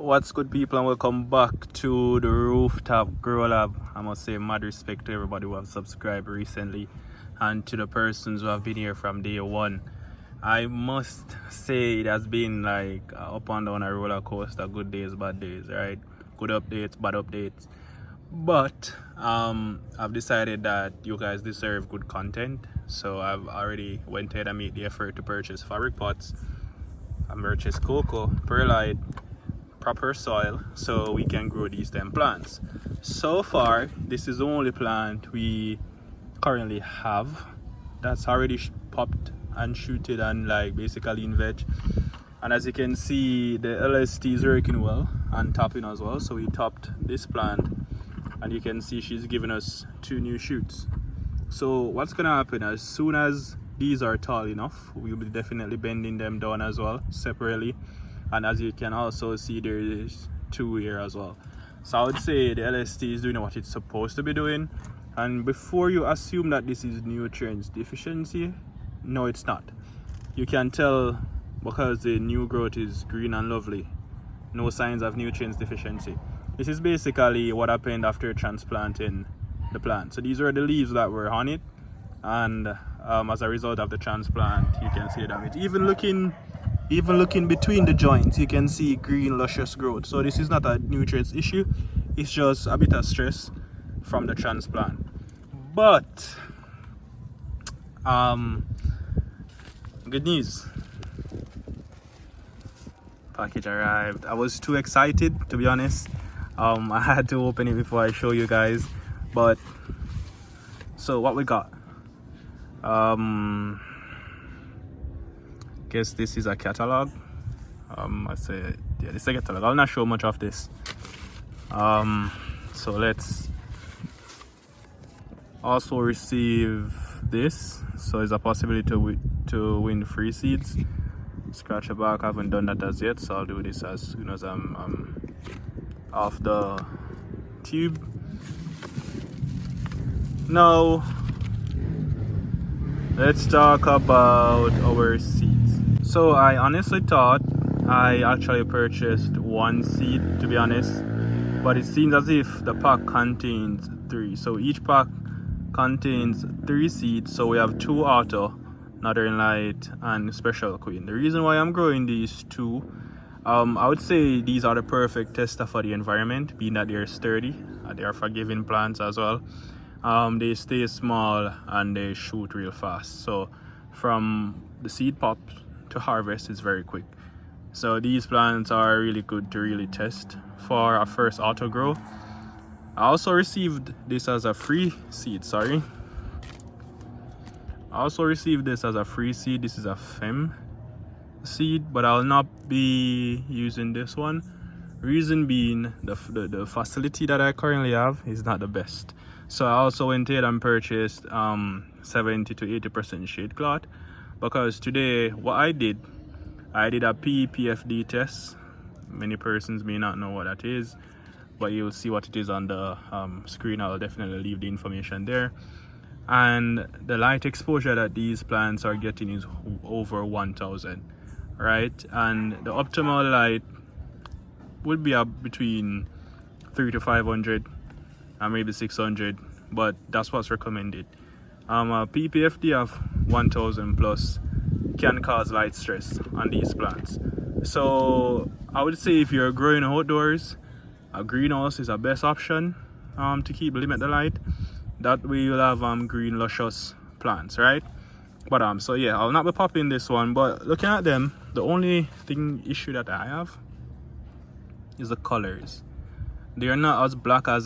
What's good, people, and welcome back to the Rooftop Grow Lab. I must say mad respect to everybody who have subscribed recently and to the persons who have been here from day one. I must say it has been like up and down a roller coaster, good days, bad days, right? Good updates, bad updates. But I've decided that you guys deserve good content, so I've already went ahead and made the effort to purchase fabric pots and purchase cocoa, perlite, proper soil, so we can grow these 10 plants. So far, this is the only plant we currently have that's already popped and shooted and like basically in veg. And as you can see, the LST is working well and topping as well. So we topped this plant and you can see she's giving us 2 new shoots. So what's gonna happen, as soon as these are tall enough, we'll be definitely bending them down as well separately. And as you can also see, there is 2 here as well. So I would say the LST is doing what it's supposed to be doing. And before you assume that this is nutrients deficiency, no, it's not. You can tell because the new growth is green and lovely. No signs of nutrients deficiency. This is basically what happened after transplanting the plant. So these were the leaves that were on it, and as a result of the transplant, you can see that even looking between the joints, you can see green luscious growth. So this is not a nutrients issue, it's just a bit of stress from the transplant. But good news, package arrived. I was too excited, to be honest. I had to open it before I show you guys. But so what we got, guess this is a catalog. I say, yeah, this is a catalog. I'll not show much of this. So let's also receive this. So it's a possibility to win free seeds. Scratch a back. I haven't done that as yet, so I'll do this as soon as I'm off the tube. Now let's talk about our seeds. So I honestly thought I actually purchased 1 seed, to be honest, but it seems as if the pack contains 3. So each pack contains 3 seeds. So we have 2 auto, Northern Light, and Special Queen. The reason why I'm growing these 2, I would say these are the perfect tester for the environment, being that they're sturdy, they are forgiving plants as well. They stay small and they shoot real fast. So from the seed pop to harvest is very quick. So these plants are really good to really test for our first auto grow. I also received this as a free seed, I also received this as a free seed. This is a fem seed, but I'll not be using this one. Reason being, the facility that I currently have is not the best. So I also went ahead and purchased 70 to 80% shade cloth, because today what I did a PEPFD test. Many persons may not know what that is, but you'll see what it is on the screen. I'll definitely leave the information there. And the light exposure that these plants are getting is over 1000, right? And the optimal light would be up between 300 to 500 and maybe 600, but that's what's recommended. PPFD of 1000 plus can cause light stress on these plants. So I would say if you're growing outdoors, a greenhouse is a best option to limit the light. That way you'll have green luscious plants, right? But so yeah, I'll not be popping this one, but looking at them, the only issue that I have is the colors. They are not as black as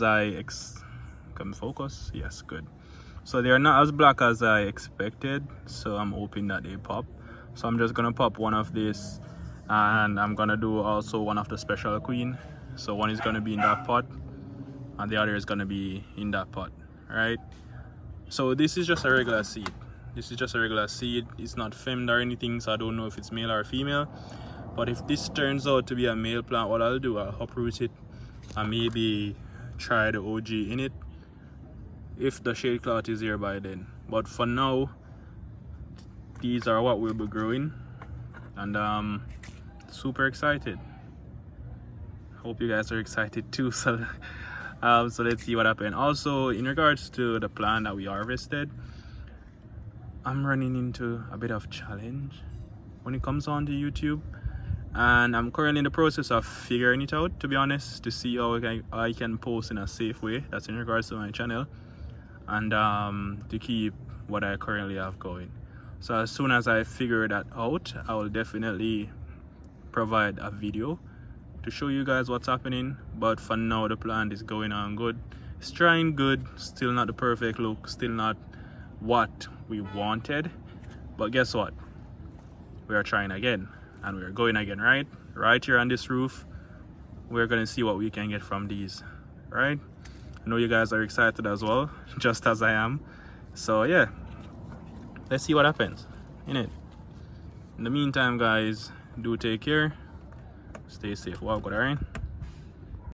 can focus? Yes, good. So they are not as black as I expected, so I'm hoping that they pop. So I'm just gonna pop one of this, and I'm gonna do also one of the Special Queen. So one is gonna be in that pot and the other is gonna be in that pot, right? So this is just a regular seed. It's not femmed or anything, so I don't know if it's male or female. But if this turns out to be a male plant, what I'll do, I'll uproot it and maybe try the OG in it if the shade cloth is here by then. But for now, these are what we'll be growing, and super excited. hope you guys are excited too. So so let's see what happened. Also, in regards to the plant that we harvested, I'm running into a bit of challenge when it comes on to YouTube, and I'm currently in the process of figuring it out, to be honest, to see how I can post in a safe way. That's in regards to my channel, and to keep what I currently have going. So as soon as I figure that out, I will definitely provide a video to show you guys what's happening. But for now, the plant is going on good. It's trying good, still not the perfect look, still not what we wanted, but guess what, we are trying again and we're going again, right here on this roof. We're gonna see what we can get from these, right? I know you guys are excited as well, just as I am. So yeah, let's see what happens in it. In the meantime, guys, do take care, stay safe, walk good, all right?